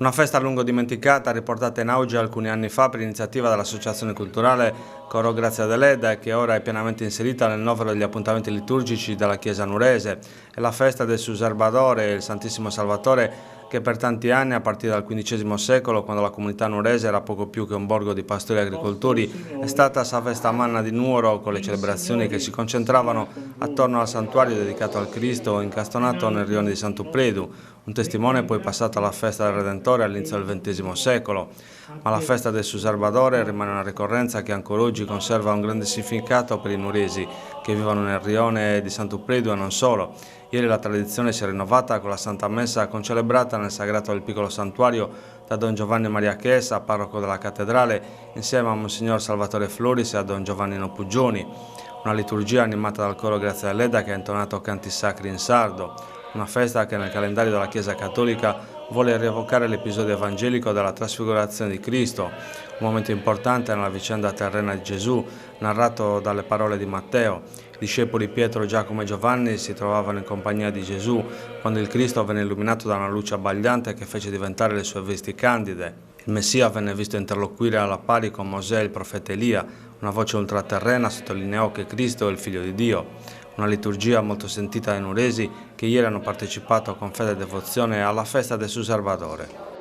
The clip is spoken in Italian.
Una festa a lungo dimenticata, riportata in auge alcuni anni fa per iniziativa dell'Associazione Culturale Coro Grazia Deledda e che ora è pienamente inserita nel novero degli appuntamenti liturgici della Chiesa nurese. È la festa del Suserbadore, il Santissimo Salvatore, che per tanti anni, a partire dal XV secolo, quando la comunità nurese era poco più che un borgo di pastori e agricoltori, è stata sa festa manna di Nuoro, con le celebrazioni che si concentravano attorno al santuario dedicato al Cristo incastonato nel rione di Sant'Upredu, un testimone poi passato alla festa del Redentore all'inizio del XX secolo. Ma la festa del Suserbadore rimane una ricorrenza che ancora oggi conserva un grande significato per i nuresi che vivono nel rione di Sant'Upredu e non solo. Ieri la tradizione si è rinnovata con la Santa Messa concelebrata nel sagrato del piccolo santuario da Don Giovanni Maria Chiesa, parroco della cattedrale, insieme a Monsignor Salvatore Floris e a Don Giovannino Puggioni. Una liturgia animata dal coro Grazia Deledda che ha intonato canti sacri in sardo. Una festa che nel calendario della Chiesa Cattolica vuole rievocare l'episodio evangelico della trasfigurazione di Cristo, un momento importante nella vicenda terrena di Gesù, narrato dalle parole di Matteo. I discepoli Pietro, Giacomo e Giovanni si trovavano in compagnia di Gesù quando il Cristo venne illuminato da una luce abbagliante che fece diventare le sue vesti candide. Il Messia venne visto interloquire alla pari con Mosè e il profeta Elia. Una voce ultraterrena sottolineò che Cristo è il Figlio di Dio. Una liturgia molto sentita dai nuresi che ieri hanno partecipato con fede e devozione alla festa del Suserbadore.